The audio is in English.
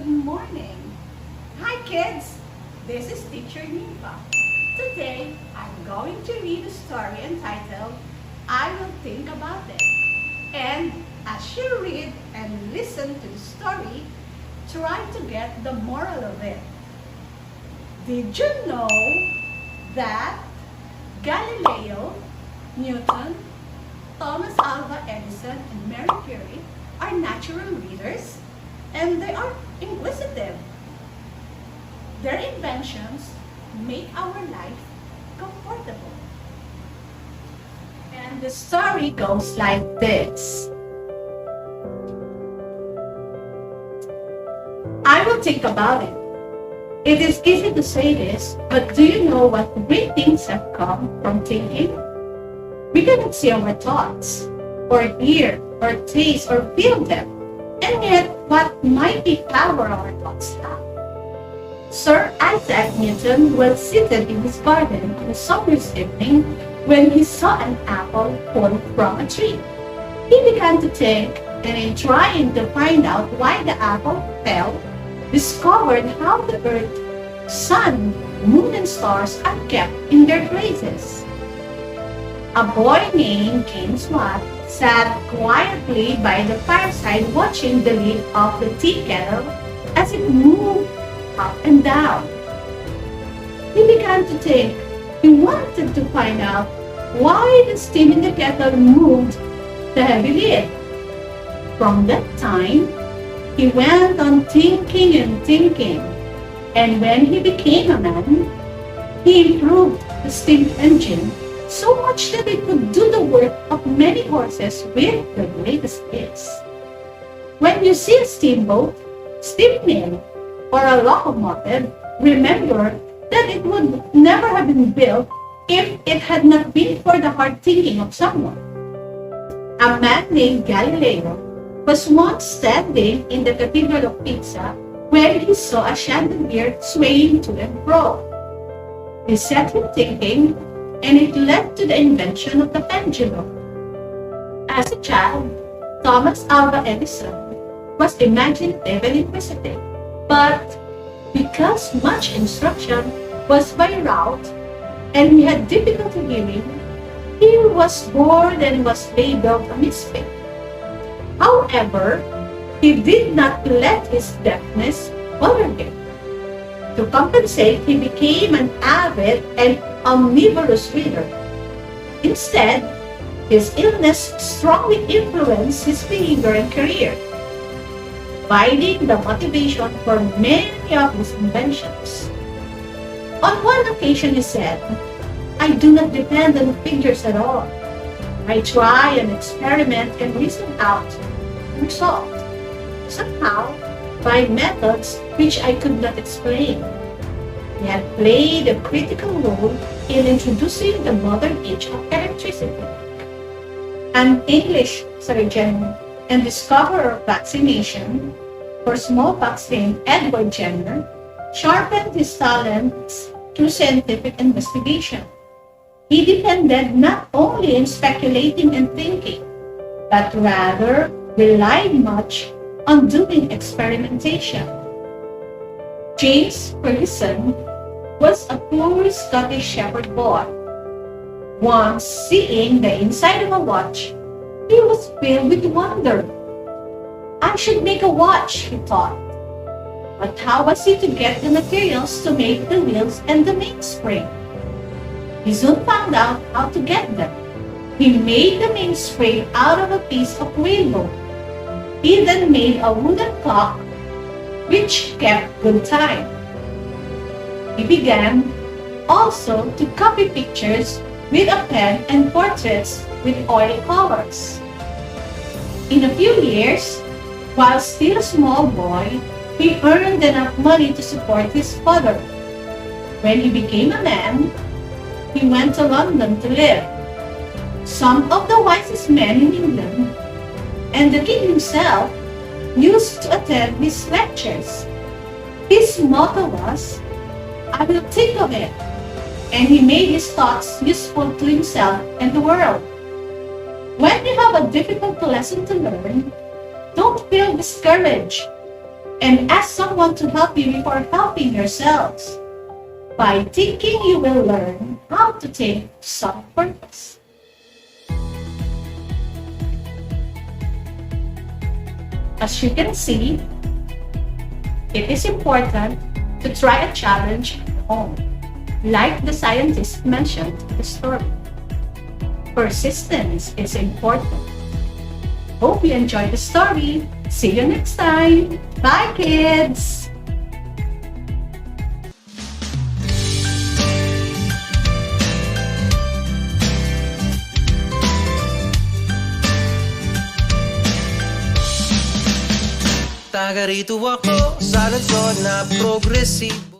Good morning. Hi kids, this is Teacher Niva. Today, I'm going to read a story entitled, I Will Think About It. And as you read and listen to the story, try to get the moral of it. Did you know that Galileo, Newton, Thomas Alva Edison, and Mary Curie are natural readers? And they are inquisitive. Their inventions make our life comfortable. And the story goes like this. I will think about it. It is easy to say this, but do you know what great things have come from thinking? We cannot see our thoughts, or hear, or taste, or feel them. And yet, what mighty power our thoughts have. Sir Isaac Newton was seated in his garden on a summer's evening when he saw an apple fall from a tree. He began to think, and in trying to find out why the apple fell, discovered how the earth, sun, moon, and stars are kept in their places. A boy named James Watt sat quietly by the fireside watching the lid of the tea kettle as it moved up and down. He began to think. He wanted to find out why the steam in the kettle moved the heavy lid. From that time, he went on thinking and thinking, and when he became a man, he improved the steam engine so much that it could do the work of many horses with the greatest ease. When you see a steamboat, steam mill, or a locomotive, remember that it would never have been built if it had not been for the hard thinking of someone. A man named Galileo was once standing in the Cathedral of Pisa when he saw a chandelier swaying to and fro. He set him thinking, and it led to the invention of the pendulum. As a child, Thomas Alva Edison was imaginative and inquisitive, but because much instruction was by rote and he had difficulty hearing, he was bored and was labeled a misfit. However, he did not let his deafness bother him. To compensate, he became an avid and omnivorous reader. Instead, his illness strongly influenced his behavior and career, providing the motivation for many of his inventions. On one occasion he said, I do not depend on figures at all. I try and experiment and reason out and result, somehow by methods which I could not explain. He had played a critical role in introducing the modern age of electricity. An English surgeon and discoverer of vaccination for smallpox named Edward Jenner sharpened his talents through scientific investigation. He depended not only on speculating and thinking, but rather relied much on doing experimentation. James Ferguson was a poor Scottish shepherd boy. Once seeing the inside of a watch, he was filled with wonder. I should make a watch, he thought. But how was he to get the materials to make the wheels and the mainspring? He soon found out how to get them. He made the mainspring out of a piece of whalebone. He then made a wooden clock which kept good time. He began also to copy pictures with a pen and portraits with oil colors. In a few years, while still a small boy, he earned enough money to support his father. When he became a man, he went to London to live. Some of the wisest men in England and the king himself used to attend his lectures. His motto was, I will think of it, and he made his thoughts useful to himself and the world. When you have a difficult lesson to learn, don't feel discouraged. and ask someone to help you before helping yourselves. By thinking, you will learn how to think to some purpose. As you can see, it is important to try a challenge at home, like the scientist mentioned in the story. Persistence is important. Hope you enjoyed the story. See you next time. Bye, kids! Taga rito ako sa lungsod na progressive.